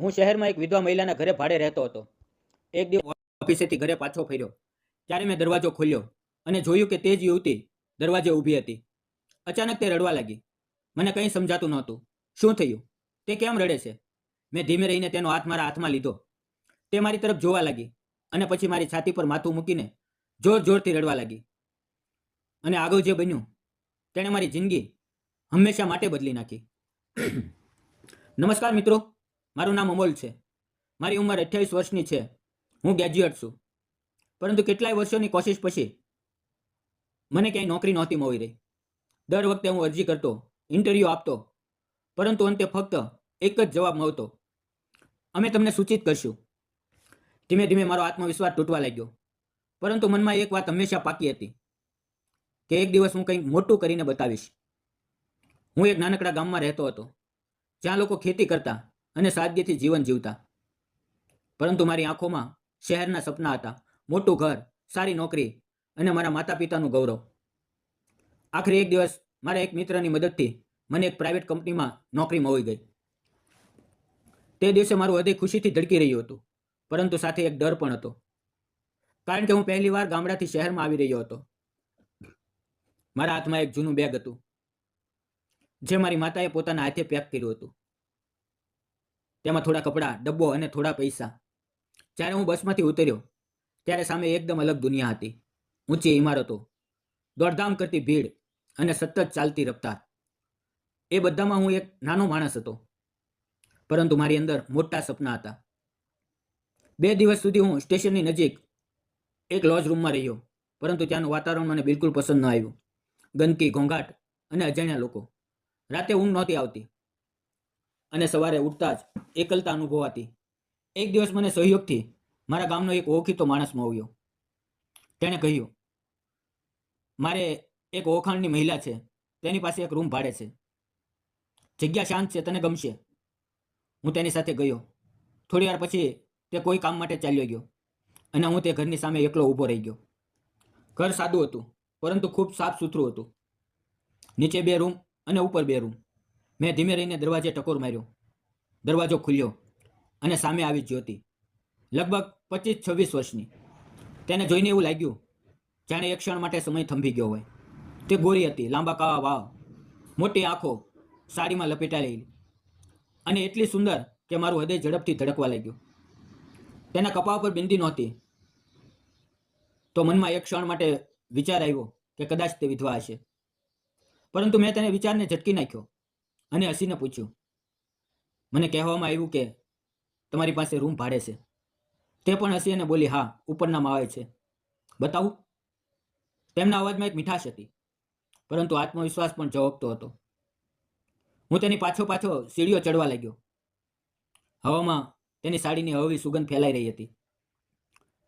હું શહેરમાં એક વિધવા મહિલાના ઘરે ભાડે રહેતો હતો. એક દિવસ ઓફિસેથી ઘરે પાછો ફર્યો ત્યારે મેં દરવાજો ખોલ્યો અને જોયું કે તે જ યુવતી દરવાજે ઊભી હતી. અચાનક તે રડવા લાગી. મને કંઈ સમજાતું નહોતું. શું થયું? તે કેમ રડે છે? મેં ધીમે રહીને તેનો હાથ મારા હાથમાં લીધો. તે મારી તરફ જોવા લાગી અને પછી મારી છાતી પર માથું મૂકીને જોર જોરથી રડવા લાગી. અને આગળ જે બન્યું તેણે મારી જિંદગી હંમેશા માટે બદલી નાખી. નમસ્કાર મિત્રો, મારું નામ અમોલ છે. મારી ઉંમર 28 વર્ષની છે. હું ગ્રેજ્યુએટ છું. પરંતુ કેટલાય વર્ષોની કોશિશ પછી મને ક્યાંય નોકરી નહોતી મળી રહી. દર વખતે હું અરજી કરતો, ઇન્ટરવ્યૂ આપતો, પરંતુ અંતે ફક્ત એક જ જવાબ મળતો: અમે તમને સૂચિત કરશું. ધીમે ધીમે મારો આત્મવિશ્વાસ તૂટવા લાગ્યો. પરંતુ મનમાં એક વાત હંમેશા પાકી હતી કે એક દિવસ હું કંઈક મોટું કરીને બતાવીશ. હું એક નાનકડા ગામમાં રહેતો હતો, જ્યાં લોકો ખેતી કરતા અને સાદગીથી જીવન જીવતા. પરંતુ મારી આંખોમાં શહેરના સપના હતા: મોટું ઘર, સારી નોકરી અને મારા માતા પિતાનું ગૌરવ. આખરે એક દિવસ મારા એક મિત્રની મદદથી મને એક પ્રાઇવેટ કંપનીમાં નોકરી મળી ગઈ. તે દિવસે મારું હૃદય ખુશીથી ધડકી રહ્યું હતું, પરંતુ સાથે એક ડર પણ હતો. કારણ કે હું પહેલીવાર ગામડાથી શહેરમાં આવી રહ્યો હતો. મારા હાથમાં એક જૂનું બેગ હતું, જે મારી માતાએ પોતાના હાથે પેક કર્યું હતું. તેમાં થોડા કપડાં, ડબ્બો અને થોડા પૈસા. જ્યારે હું બસમાંથી ઉતર્યો ત્યારે સામે એકદમ અલગ દુનિયા હતી. ઊંચી ઇમારતો, દોડધામ કરતી ભીડ અને સતત ચાલતી રફતાર. એ બધામાં હું એક નાનો માણસ હતો, પરંતુ મારી અંદર મોટા સપના હતા. 2 દિવસ સુધી હું સ્ટેશનની નજીક એક લોજ રૂમમાં રહ્યો, પરંતુ ત્યાંનું વાતાવરણ મને બિલકુલ પસંદ ન આવ્યું. ગંદકી, ઘોંઘાટ અને અજાણ્યા લોકો. રાતે ઊંઘ નહોતી આવતી અને સવારે ઉઠતા જ એકલતા અનુભવાતી. એક દિવસ મને સહયોગથી મારા ગામનો એક ઓળખીતો માણસ મળ્યો. તેણે કહ્યું, મારે એક ઓળખાણની મહિલા છે, તેની પાસે એક રૂમ ભાડે છે. જગ્યા શાંત છે, તને ગમશે. હું તેની સાથે ગયો. થોડી વાર પછી તે કોઈ કામ માટે ચાલ્યો ગયો અને હું તે ઘરની સામે એકલો ઊભો રહી ગયો. ઘર સાદું હતું, પરંતુ ખૂબ સાફ સુથરું હતું. નીચે 2 રૂમ અને ઉપર 2 રૂમ. મેં ધીમે રહીને દરવાજે ટકોર માર્યો. દરવાજો ખુલ્યો અને સામે આવી જ્યોતિ, લગભગ 25-26 વર્ષની. તેને જોઈને એવું લાગ્યું જાણે એક ક્ષણ માટે સમય થંભી ગયો હોય. તે ગોરી હતી, લાંબા કાળા વાળ, મોટી આંખો, સાડીમાં લપેટાયેલી અને એટલી સુંદર કે મારું હૃદય ઝડપથી ધડકવા લાગ્યું. તેના કપાળ પર બિંદી નહોતી, તો મનમાં એક ક્ષણ માટે વિચાર આવ્યો કે કદાચ તે વિધવા હશે. પરંતુ મેં તેને વિચારને ઝટકી નાખ્યો અને હસીને પૂછ્યું, મને કહેવામાં આવ્યું કે તમારી પાસે રૂમ ભાડે છે. તે પણ હસી અને બોલી, હા, ઉપરના માળે છે. બતાવું? તેમના અવાજમાં એક મીઠાશ હતી, પરંતુ આત્મવિશ્વાસ પણ ઝળકતો હતો. હું તેની પાછો સીડીઓ ચડવા લાગ્યો. હવામાં તેની સાડીની હળવી સુગંધ ફેલાઈ રહી હતી.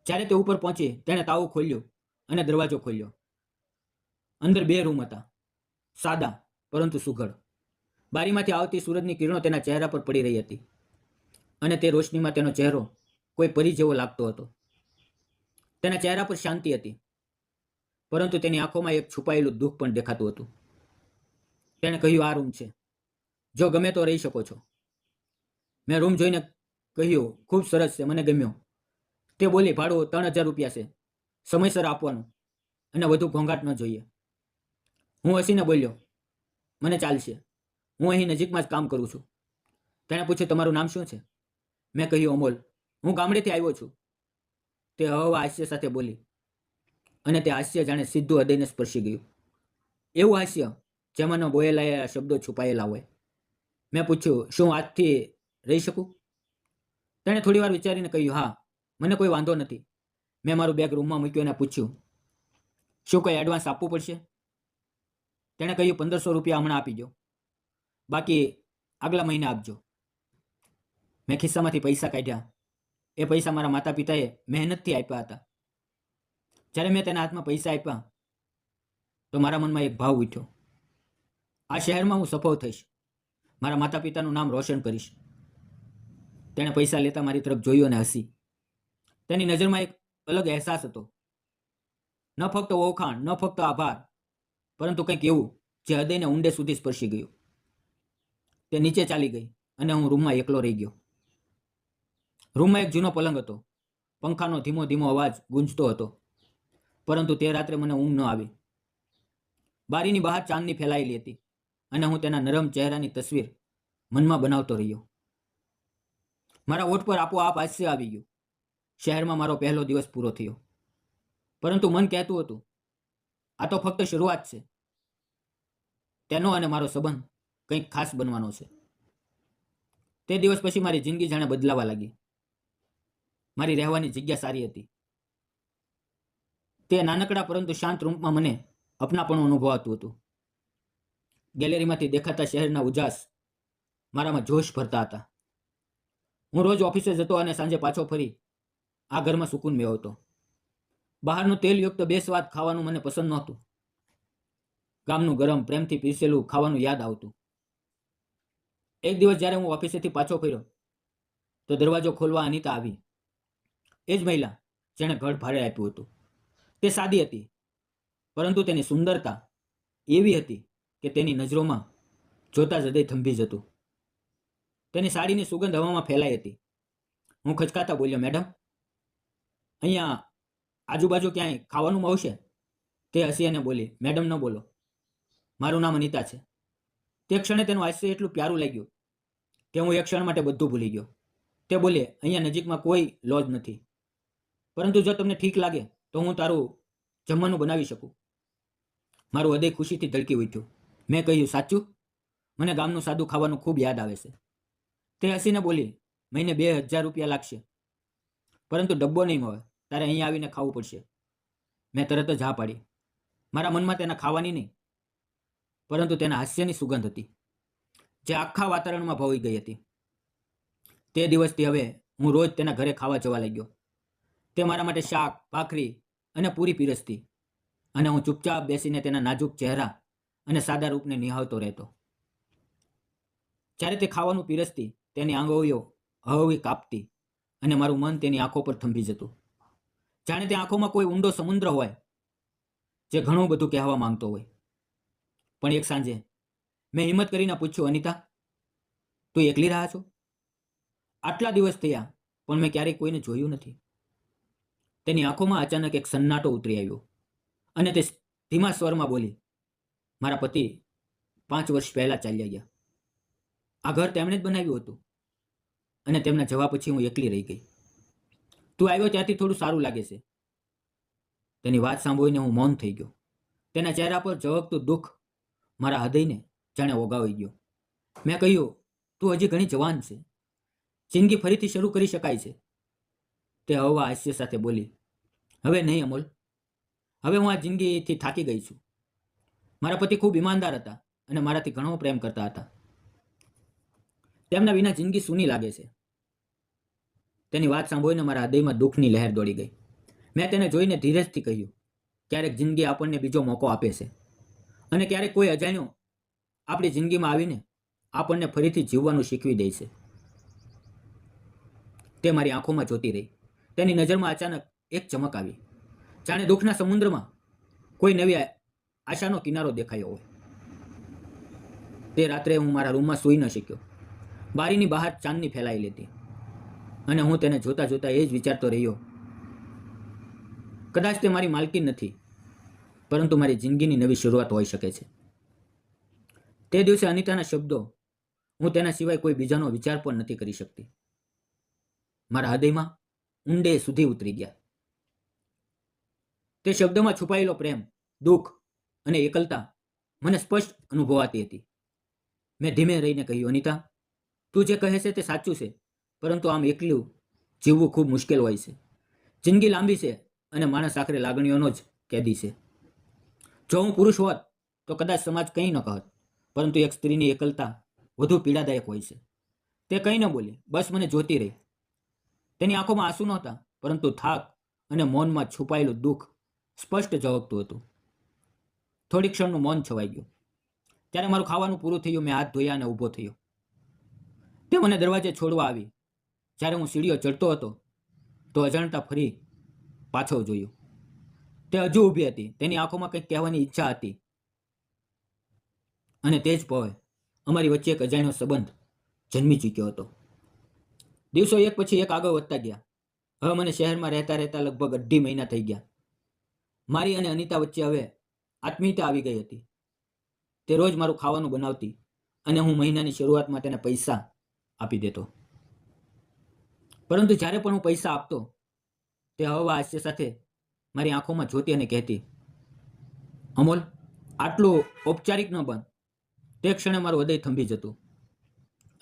જ્યારે તે ઉપર પહોંચી, તેણે તાળું ખોલ્યું અને દરવાજો ખોલ્યો. અંદર 2 રૂમ હતા, સાદા પરંતુ સુઘડ. બારીમાંથી આવતી સૂરજની કિરણો તેના ચહેરા પર પડી રહી હતી અને તે રોશનીમાં તેનો ચહેરો કોઈ પરી જેવો લાગતો હતો. તેના ચહેરા પર શાંતિ હતી, પરંતુ તેની આંખોમાં એક છુપાયેલું દુઃખ પણ દેખાતું હતું. તેણે કહ્યું, આ રૂમ છે, જો ગમે તો રહી શકો છો. મેં રૂમ જોઈને કહ્યું, ખૂબ સરસ છે, મને ગમ્યો. તે બોલી, ભાડું 3000 રૂપિયા છે, સમયસર આપવાનું અને વધુ ઘોંઘાટ ન જોઈએ. હું હસીને બોલ્યો, મને ચાલશે, હું અહીં નજીકમાં જ કામ કરું છું. તેણે પૂછ્યું, તમારું નામ શું છે? મેં કહ્યું, અમોલ, હું ગામડેથી આવ્યો છું. તે હળવા હાસ્ય સાથે બોલી અને તે હાસ્ય જાણે સીધું હૃદયને સ્પર્શી ગયું. એવું હાસ્ય જેમાં ન બોલેલા શબ્દો છુપાયેલા હોય. મેં પૂછ્યું, શું આજથી રહી શકું? તેણે થોડી વાર વિચારીને કહ્યું, હા, મને કોઈ વાંધો નથી. મેં મારું બેગ રૂમમાં મૂક્યું અને પૂછ્યું, શું કંઈ એડવાન્સ આપવું પડશે? તેણે કહ્યું, 1500 રૂપિયા હમણાં આપી દો, બાકી આગલા મહિને આપજો. મેં ખિસ્સામાંથી પૈસા કાઢ્યા. એ પૈસા મારા માતા પિતાએ મહેનતથી આપ્યા હતા. જ્યારે મેં તેના હાથમાં પૈસા આપ્યા તો મારા મનમાં એક ભાવ ઉઠ્યો: આ શહેરમાં હું સફળ થઈશ, મારા માતા પિતાનું નામ રોશન કરીશ. તેણે પૈસા લેતા મારી તરફ જોયું અને હસી. તેની નજરમાં એક અલગ અહેસાસ હતો, ન ફક્ત ઓળખાણ, ન ફક્ત આભાર, પરંતુ કંઈક એવું જે હૃદયને ઊંડે સુધી સ્પર્શી ગયું. તે નીચે ચાલી ગઈ અને હું રૂમમાં એકલો રહી ગયો. રૂમમાં એક જૂનો પલંગ હતો. પંખાનો ધીમો ધીમો અવાજ ગુંજતો હતો, પરંતુ તે રાત્રે મને ઊંઘ ન આવી. બારીની બહાર ચાંદની ફેલાયેલી હતી અને હું તેના નરમ ચહેરાની તસવીર મનમાં બનાવતો રહ્યો. મારા ઓઠ પર આપોઆપ હાસ્ય આવી ગયું. શહેરમાં મારો પહેલો દિવસ પૂરો થયો, પરંતુ મન કહેતું હતું, આ તો ફક્ત શરૂઆત છે. તેનો અને મારો સંબંધ કંઈક ખાસ બનવાનો છે. તે દિવસ પછી મારી જિંદગી જાણે બદલાવા લાગી. મારી રહેવાની જગ્યા સારી હતી. તે નાનકડા પરંતુ શાંત રૂમમાં મને અપનાપણું અનુભવાતું હતું. ગેલેરીમાંથી દેખાતા શહેરના ઉજાસ મારામાં જોશ ભરતા હતા. હું રોજ ઓફિસે જતો અને સાંજે પાછો ફરી આ ઘરમાં સુકૂન મેળવતો. બહારનું તેલયુક્ત બેસ્વાદ ખાવાનું મને પસંદ નહોતું. ગામનું ગરમ પ્રેમથી પીસેલું ખાવાનું યાદ આવતું. એક દિવસ જ્યારે હું ઓફિસેથી પાછો ફર્યો તો દરવાજો ખોલવા અનિતા આવી. એ જ મહિલા જેણે ઘર ભાડે આપ્યું હતું. તે સાદી હતી, પરંતુ તેની સુંદરતા એવી હતી કે તેની નજરોમાં જોતા જ હૃદય થંભી જતું. તેની સાડીની સુગંધ હવામાં ફેલાઈ હતી. હું ખચકાતા બોલ્યો, મેડમ, અહીંયા આજુબાજુ ક્યાંય ખાવાનું મળશે? તે હસી અને બોલી, મેડમ ન બોલો, મારું નામ અનિતા છે. તે ક્ષણે તેનું હાસ્ય એટલું પ્યારું લાગ્યું કે હું એક ક્ષણ માટે બધું ભૂલી ગયો. તે બોલે, અહીંયા નજીકમાં કોઈ લોજ નથી, પરંતુ જો તમને ઠીક લાગે તો હું તારું જમવાનું બનાવી શકું. મારું હૃદય ખુશીથી ધડકી ઉઠ્યું. મેં કહ્યું, સાચું? મને ગામનું સાદું ખાવાનું ખૂબ યાદ આવે છે. તે હસીને બોલી, મહિને 2000 રૂપિયા લાગશે, પરંતુ ડબ્બો નહીં મળે, તારે અહીં આવીને ખાવું પડશે. મેં તરત જ હા પાડી. મારા મનમાં તેના ખાવાની નહીં, પરંતુ તેના હાસ્યની સુગંધ હતી, જે આખા વાતાવરણમાં ભવાઈ ગઈ હતી. તે દિવસથી હવે હું રોજ તેના ઘરે ખાવા જવા લાગ્યો. તે મારા માટે શાક, ભાખરી અને પૂરી પીરસતી, અને હું ચૂપચાપ બેસીને તેના નાજુક ચહેરા અને સાદા રૂપને નિહાળતો રહેતો. જ્યારે તે ખાવાનું પીરસતી, તેની આંગળીઓ હળવી કાપતી અને મારું મન તેની આંખો પર થંભી જતું. જાણે તે આંખોમાં કોઈ ઊંડો સમુદ્ર હોય જે ઘણું બધું કહેવા માંગતો હોય. પણ એક સાંજે મેં હિંમત કરીને પૂછ્યું, અનિતા, તું એકલી રહ્યા છો? આટલા દિવસ થયા પણ મેં ક્યારેય કોઈને જોયું નથી. તેની આંખોમાં અચાનક એક સન્નાટો ઉતરી આવ્યો અને તે ધીમા સ્વરમાં બોલી, મારા પતિ 5 વર્ષ પહેલા ચાલ્યા ગયા. આ ઘર તેમણે જ બનાવ્યું હતું અને તેમના જવા પછી હું એકલી રહી ગઈ. તું આવ્યો ત્યાંથી થોડું સારું લાગે છે. તેની વાત સાંભળીને હું મૌન થઈ ગયો. તેના ચહેરા પર ઝળકતું દુઃખ મારા હૃદયને જાણે ઓગાવી ગયો. મેં કહ્યું, તું હજી ઘણી જવાન છે, જિંદગી ફરીથી શરૂ કરી શકાય છે. તે હળવા હાસ્ય સાથે બોલી, હવે નહીં અમોલ, હવે હું આ જિંદગીથી થાકી ગઈ છું. મારા પતિ ખૂબ ઈમાનદાર હતા અને મારાથી ઘણો પ્રેમ કરતા હતા. તેમના વિના જિંદગી સૂની લાગે છે. તેની વાત સાંભળીને મારા હૃદયમાં દુઃખની લહેર દોડી ગઈ. મેં તેને જોઈને ધીરજથી કહ્યું, ક્યારેક જિંદગી આપણને બીજો મોકો આપે છે અને ક્યારેક કોઈ અજાણ્યો આપણી જિંદગીમાં આવીને આપણને ફરીથી જીવવાનું શીખવી દે છે. તે મારી આંખોમાં જોતી રહી. તેની નજરમાં અચાનક એક ચમક આવી, જાણે દુઃખના સમુદ્રમાં કોઈ નવી આશાનો કિનારો દેખાયો હોય. તે રાત્રે હું મારા રૂમમાં સૂઈ ન શક્યો. બારીની બહાર ચાંદની ફેલાયેલી હતી અને હું તેને જોતા જોતા એ જ વિચારતો રહ્યો, કદાચ તે મારી માલકી નથી, પરંતુ મારી જિંદગીની નવી શરૂઆત હોઈ શકે છે. તે દિવસે અનિતાના શબ્દો હું તેના સિવાય કોઈ બીજાનો વિચાર પણ નથી કરી શકતી. મારા હૃદયમાં ઊંડે સુધી ઉતરી ગયા. તે શબ્દમાં છુપાયેલો પ્રેમ, દુઃખ અને એકલતા મને સ્પષ્ટ અનુભવાતી હતી. મેં ધીમે રહીને કહ્યું, અનિતા, તું જે કહે છે તે સાચું છે, પરંતુ આમ એકલું જીવવું ખૂબ મુશ્કેલ હોય છે. જિંદગી લાંબી છે અને માણસ આખરે લાગણીઓનો જ કેદી છે. જો હું પુરુષ હોત તો કદાચ સમાજ કંઈ ન કહત, પરંતુ એક સ્ત્રીની એકલતા વધુ પીડાદાયક હોય છે. તે કંઈ ન બોલી, બસ મને જોતી રહી. તેની આંખોમાં આંસુ નહોતા, પરંતુ થાક અને મૌનમાં છુપાયેલું દુઃખ સ્પષ્ટ ઝળકતું હતું. થોડી ક્ષણનું મૌન છવાઈ ગયું. ત્યારે મારું ખાવાનું પૂરું થયું. મેં હાથ ધોયા અને ઊભો થયો. તે મને દરવાજે છોડવા આવી. જ્યારે હું સીડીઓ ચડતો હતો તો અજાણતા ફરી પાછો જોયું. તે હજુ ઊભી હતી. તેની આંખોમાં કંઈક કહેવાની ઈચ્છા હતી અને તે જ પળે અમારી વચ્ચે એક અજાણ્યો સંબંધ જન્મી ચૂક્યો હતો. દિવસો એક પછી એક આગળ વધતા ગયા. હવે મને શહેરમાં રહેતા રહેતા લગભગ 2.5 મહિના થઈ ગયા. મારી અને અનિતા વચ્ચે હવે આત્મીયતા આવી ગઈ હતી. તે રોજ મારું ખાવાનું બનાવતી અને હું મહિનાની શરૂઆતમાં તેને પૈસા આપી દેતો. પરંતુ જ્યારે પણ હું પૈસા આપતો, તે હળવા હાસ્ય સાથે મારી આંખોમાં જોતી અને કહેતી, અમોલ, આટલું ઔપચારિક ન બન. તે ક્ષણે મારું હૃદય થંભી જતું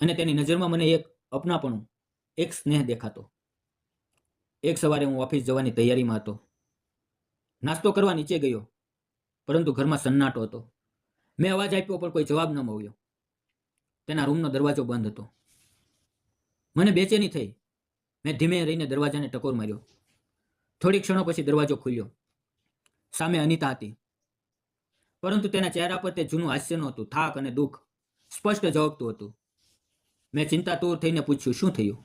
અને તેની નજરમાં મને એક અપનાપણું, એક સ્નેહ દેખાતો. એક સવારે હું ઓફિસ જવાની તૈયારીમાં હતો. નાસ્તો કરવા નીચે ગયો, પરંતુ ઘરમાં સન્નાટો હતો. મેં અવાજ આપ્યો પણ કોઈ જવાબ ન મળ્યો. તેના રૂમનો દરવાજો બંધ હતો. મને બેચેની થઈ. મેં ધીમે રહીને દરવાજાને ટકોર માર્યો. થોડી ક્ષણો પછી દરવાજો ખુલ્યો. સામે અનિતા હતી, પરંતુ તેના ચહેરા પર તે જૂનું હાસ્ય નહોતું. થાક અને દુઃખ સ્પષ્ટ ઝળકતું હતું. મેં ચિંતાતુર થઈને પૂછ્યું, શું થયું?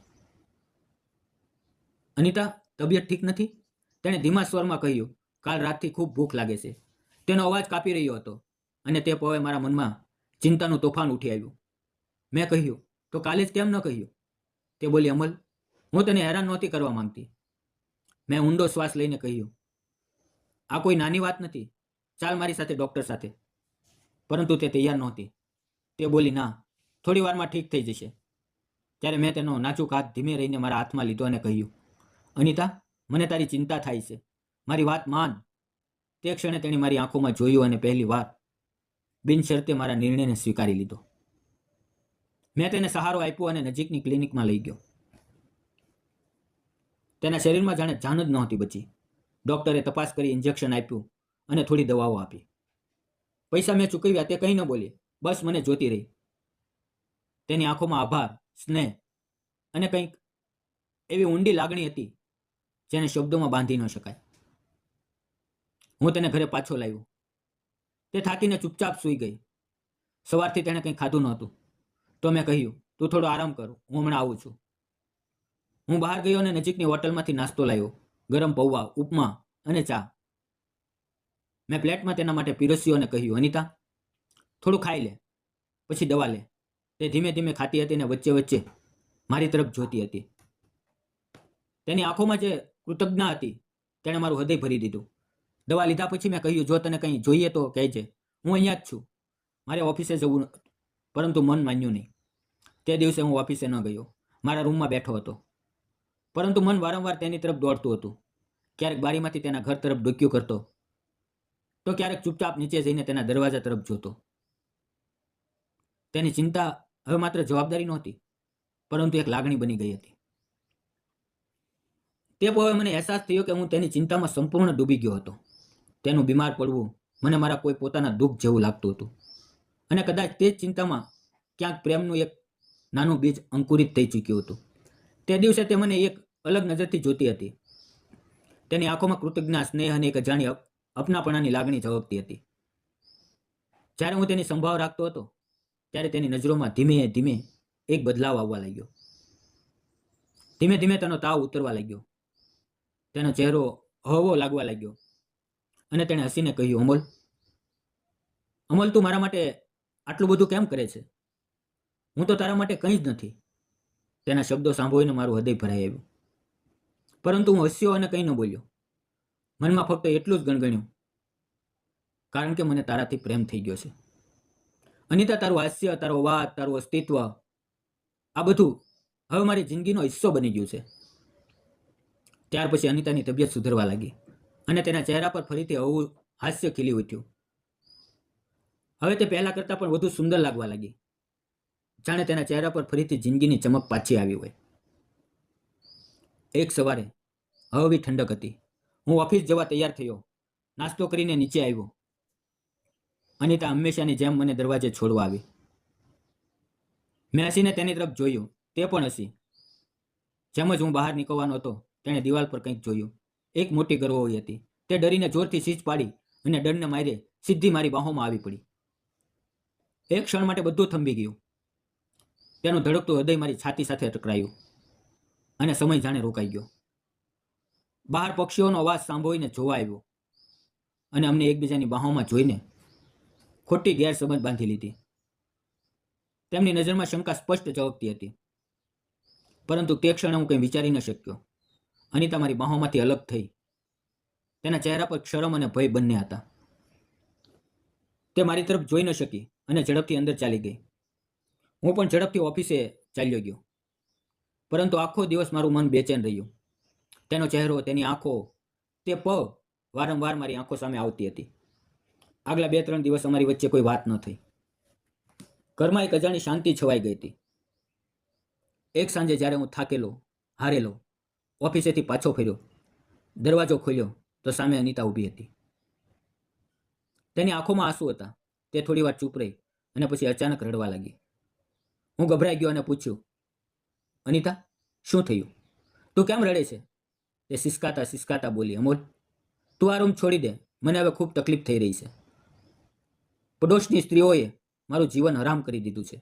અનિતા, તબિયત ઠીક નથી? તેણે ધીમા સ્વરમાં કહ્યું. કાલ રાતથી ખૂબ ભૂખ લાગે છે. તેનો અવાજ કાપી રહ્યો હતો અને તે પળે મારા મનમાં ચિંતાનું તોફાન ઉઠી આવ્યું. મેં કહ્યું, તો કાલે જ કેમ ન કહ્યું? તે બોલી, અમલ, હું તને હેરાન નહોતી કરવા માંગતી. મેં ઊંડો શ્વાસ લઈને કહ્યું, આ કોઈ નાની વાત નથી. ચાલ મારી સાથે ડૉક્ટર સાથે. પરંતુ તે તૈયાર નહોતી. તે બોલી, ના, થોડી વારમાં ઠીક થઈ જશે. ત્યારે મેં તેનો નાજુક હાથ ધીમે રહીને મારા હાથમાં લીધો અને કહ્યું, અનિતા, મને તારી ચિંતા થાય છે. મારી વાત માન. તે ક્ષણે તેણે મારી આંખોમાં જોયું અને પહેલી વાર બિનશરતે મારા નિર્ણયને સ્વીકારી લીધો. મેં તેને સહારો આપ્યો અને નજીકની ક્લિનિકમાં લઈ ગયો. તેના શરીરમાં જાણે જાન જ નહોતી બચી. ડૉક્ટરે તપાસ કરી, ઇન્જેક્શન આપ્યું અને થોડી દવાઓ આપી. પૈસા મેં ચૂકવ્યા. તે કંઈ ન બોલી, બસ મને જોતી રહી. તેની આંખોમાં આભાર, સ્નેહ અને કંઈક એવી ઊંડી લાગણી હતી જેને શબ્દોમાં બાંધી ન શકાય. હું તેને ઘરે પાછો લાવ્યો. તે થાકીને ચૂપચાપ સૂઈ ગઈ. સવારથી તેણે કંઈ ખાધું નહોતું. તો મેં કહ્યું, તું થોડો આરામ કર, હું હમણાં આવું છું. હું બહાર ગયો અને નજીકની હોટલમાંથી નાસ્તો લાવ્યો. ગરમ પૌવા, ઉપમા અને ચા. મેં પ્લેટમાં તેના માટે પીરસ્યું અને કહ્યું, અનિતા, થોડું ખાઈ લે, પછી દવા લે. તે ધીમે ધીમે ખાતી હતી અને વચ્ચે વચ્ચે મારી તરફ જોતી હતી. તેની આંખોમાં જે કૃતજ્ઞતા હતી તેણે મારું હૃદય ભરી દીધું. દવા લીધા પછી મેં કહ્યું, જો તને કંઈ જોઈએ તો કહેજે, હું અહીંયા જ છું. મારે ઓફિસે જવું, પરંતુ મન માન્યું નહીં. તે દિવસે હું ઓફિસે ન ગયો. મારા રૂમમાં બેઠો હતો, પરંતુ મન વારંવાર તેની તરફ દોડતું હતું. ક્યારેક બારીમાંથી તેના ઘર તરફ ડોક્યું કરતો, તો ક્યારેક ચૂપચાપ નીચે જઈને તેના દરવાજા તરફ જોતો. તેની ચિંતા હવે માત્ર જવાબદારી નહોતી, પરંતુ એક લાગણી બની ગઈ હતી. તે હવે મને અહેસાસ થયો કે હું તેની ચિંતામાં સંપૂર્ણ ડૂબી ગયો હતો. તેનું બીમાર પડવું મને મારા કોઈ પોતાના દુઃખ જેવું લાગતું હતું. અને કદાચ તે જ ચિંતામાં ક્યાંક પ્રેમનું એક નાનું બીજ અંકુરિત થઈ ચૂક્યું હતું. તે દિવસે તે મને એક અલગ નજરથી જોતી હતી. તેની આંખોમાં કૃતજ્ઞતા, સ્નેહ અને એક અજાણી અપનાપણાની લાગણી ઝળકતી હતી. જ્યારે હું તેની સંભાળ રાખતો હતો, ત્યારે તેની નજરોમાં ધીમે ધીમે એક બદલાવ આવવા લાગ્યો. ધીમે ધીમે તેનો તાવ ઉતરવા લાગ્યો. તેનો ચહેરો હળવો લાગવા લાગ્યો અને તેણે હસીને કહ્યું, અમોલ, અમલ, તું મારા માટે આટલું બધું કેમ કરે છે? હું તો તારા માટે કંઈ જ નથી. તેના શબ્દો સાંભળીને મારું હૃદય ભરાઈ આવ્યું. પરંતુ હું હસ્યો અને કંઈ ન બોલ્યો. મનમાં ફક્ત એટલું જ ગણગણ્યું, કારણ કે મને તારાથી પ્રેમ થઈ ગયો છે. અનિતા, તારું હાસ્ય, તારો વાત, તારું અસ્તિત્વ, આ બધું હવે મારી જિંદગીનો હિસ્સો બની ગયું છે. ત્યાર પછી અનિતાની તબિયત સુધરવા લાગી અને તેના ચહેરા પર ફરીથી હળવું હાસ્ય ખીલી ઉઠ્યું. હવે તે પહેલા કરતાં પણ વધુ સુંદર લાગવા લાગી, જાણે તેના ચહેરા પર ફરીથી જિંદગીની ચમક પાછી આવી હોય. એક સવારે હળવી ઠંડક હતી. હું ઓફિસ જવા તૈયાર થયો. નાસ્તો કરીને નીચે આવ્યો. અનિતા હંમેશાની જેમ મને દરવાજે છોડવા આવી. મેં હસીને તેની તરફ જોયું. તે પણ હસી. જેમ જ હું બહાર નીકળવાનો હતો, તેણે દિવાલ પર કંઈક જોયું. એક મોટી ગરવોળી હતી. તે ડરીને જોરથી ચીસ પાડી અને ડરને મારે સીધી મારી બાહોમાં આવી પડી. એક ક્ષણ માટે બધું થંભી ગયું. તેનું ધડકતું હૃદય મારી છાતી સાથે ટકરાયું અને સમય જાણે રોકાઈ ગયો. બહાર પક્ષીઓનો અવાજ સાંભળીને જોવા આવ્યો અને અમને એકબીજાની બાહોમાં જોઈને ખોટી ગેરસમજ બાંધી લીધી. તેમની નજરમાં શંકા સ્પષ્ટ ઝળકતી હતી. પરંતુ તે ક્ષણે હું કંઈ વિચારી ન શક્યો. અનિતા મારી બાહોમાંથી અલગ થઈ. તેના ચહેરા પર શરમ અને ભય બંને હતા. તે મારી તરફ જોઈ ન શકી અને ઝડપથી અંદર ચાલી ગઈ. હું પણ ઝડપથી ઓફિસે ચાલ્યો ગયો. પરંતુ આખો દિવસ મારું મન બેચેન રહ્યું. તેનો ચહેરો, તેની આંખો, તે પગ વારંવાર મારી આંખો સામે આવતી હતી. આગલા 2-3 દિવસ અમારી વચ્ચે કોઈ વાત ન થઈ. ઘરમાં એક અજાણી શાંતિ છવાઈ ગઈ હતી. એક સાંજે જ્યારે હું થાકેલો, હારેલો ઓફિસેથી પાછો ફર્યો, દરવાજો ખોલ્યો તો સામે અનિતા ઊભી હતી. તેની આંખોમાં આંસુ હતા. તે થોડી વાર ચૂપ રહી અને પછી અચાનક રડવા લાગી. હું ગભરાઈ ગયો અને પૂછ્યું, અનિતા, શું થયું? તું કેમ રડે છે? તે સિસકાતા બોલી, અમોલ, તું આ રૂમ છોડી દે. મને હવે ખૂબ તકલીફ થઈ રહી છે. પડોશની સ્ત્રીઓએ મારું જીવન હરામ કરી દીધું છે.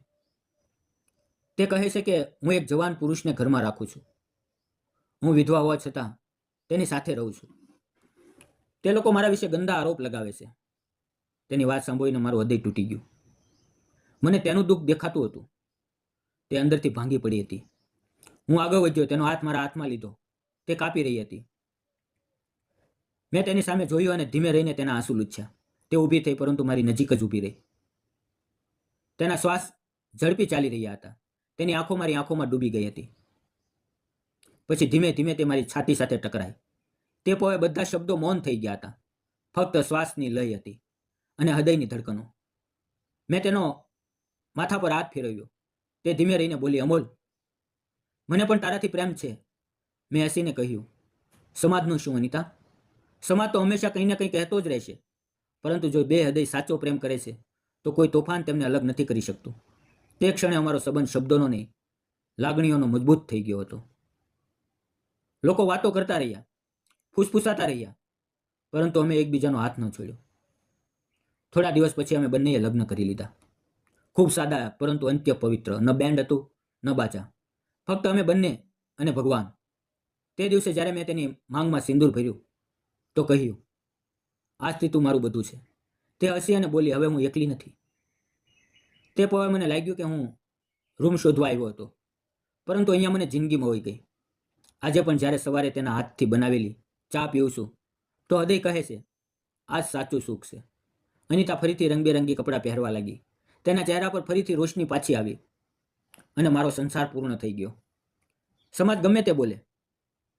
તે કહે છે કે હું એક જવાન પુરુષને ઘરમાં રાખું છું. હું વિધવા હોવા છતાં તેની સાથે રહું છું. તે લોકો મારા વિશે ગંદા આરોપ લગાવે છે. તેની વાત સાંભળીને મારું હૃદય તૂટી ગયું. મને તેનું દુઃખ દેખાતું હતું. તે અંદરથી ભાંગી પડી હતી. હું આગળ વધ્યો, તેનો હાથ મારા હાથમાં લીધો. તે કાપી રહી હતી. મેં તેની સામે જોયું અને ધીમે રહીને તેના આંસુ લૂછ્યા. તે ઊભી થઈ, પરંતુ મારી નજીક જ ઊભી રહી. તેના શ્વાસ ઝડપી ચાલી રહ્યા હતા. તેની આંખો મારી આંખોમાં ડૂબી ગઈ હતી. પછી ધીમે ધીમે તે મારી છાતી સાથે ટકરાઈ. તે પોએ બધા શબ્દો મૌન થઈ ગયા હતા. ફક્ત શ્વાસની લય હતી અને હૃદયની ધડકનો. મેં તેનો માથા પર હાથ ફેરવ્યો. તે ધીમે રહીને બોલી, અમોલ, મને પણ તારાથી પ્રેમ છે. મેં હસીને કહ્યું, સમાજનું શું અનિતા? સમાજ તો હંમેશા કંઈ ને કંઈ કહેતો જ રહેશે. પરંતુ જો બે હૃદય સાચો પ્રેમ કરે છે તો કોઈ તોફાન તેમને અલગ નથી કરી શકતું. તે ક્ષણે અમારો સંબંધ શબ્દોનો નહીં, લાગણીઓનો મજબૂત થઈ ગયો હતો. લોકો વાતો કરતા રહ્યા, ફૂસફૂસાતા રહ્યા, પરંતુ અમે એકબીજાનો હાથ ન છોડ્યો. થોડા દિવસ પછી અમે બંનેએ લગ્ન કરી લીધા. ખૂબ સાદા, પરંતુ અંત્ય પવિત્ર. ન બેન્ડ હતું, ન બાજા, ફક્ત અમે બંને અને ભગવાન. તે દિવસે જ્યારે મેં તેની માંગમાં સિંદૂર ભર્યું તો કહ્યું, આજથી તું મારું બધું છે. તે હસી અને બોલી, હવે હું એકલી નથી. તે પવે મને લાગ્યું કે હું રૂમ શોધવા આવ્યો હતો, પરંતુ અહીંયા મને જિંદગીમાં હોઈ ગઈ. આજે પણ જ્યારે સવારે તેના હાથથી બનાવેલી ચા પીઉં છું તો હૃદય કહે છે, આ જ સાચું સુખ છે. અનિતા ફરીથી રંગબેરંગી કપડાં પહેરવા લાગી. તેના ચહેરા પર ફરીથી રોશની પાછી આવી અને મારો સંસાર પૂર્ણ થઈ ગયો. સમાજ ગમે તે બોલે,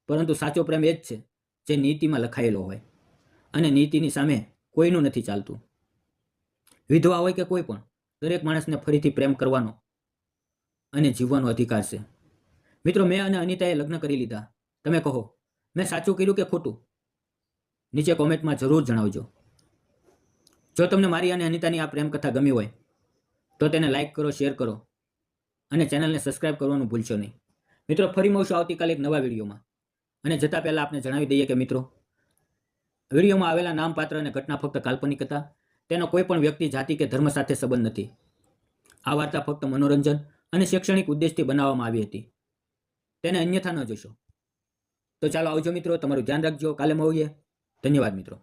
પરંતુ સાચો પ્રેમ એ જ છે જે નીતિમાં લખાયેલો હોય, અને નીતિની સામે કોઈનું નથી ચાલતું. વિધવા હોય કે કોઈ પણ, દરેક માણસને ફરીથી પ્રેમ કરવાનો અને જીવવાનો અધિકાર છે. મિત્રો, મેં અને અનિતાએ લગ્ન કરી લીધા. તમે કહો, મેં સાચું કર્યું કે ખોટું? નીચે કોમેન્ટમાં જરૂર જણાવજો. જો તમને મારી અને અનિતાની આ પ્રેમ કથા ગમી હોય તો તેને લાઈક કરો, શેર કરો અને ચેનલને સબસ્ક્રાઈબ કરવાનું ભૂલશો નહીં. મિત્રો, ફરી મળશું આવતીકાલે એક નવા વિડીયોમાં. અને જતાં પહેલાં આપણે જણાવી દઈએ કે મિત્રો, વિડીયોમાં આવેલા નામપાત્ર અને ઘટના ફક્ત કાલ્પનિક હતા. તેનો કોઈ પણ વ્યક્તિ, જાતિ કે ધર્મ સાથે સંબંધ નથી. આ વાર્તા ફક્ત મનોરંજન અને શૈક્ષણિક ઉદ્દેશથી બનાવવામાં આવી હતી. તેને અન્યથા ન જોશો. તો ચાલો આવજો મિત્રો, તમારું ધ્યાન રાખજો. કાલે મળીએ. ધન્યવાદ મિત્રો.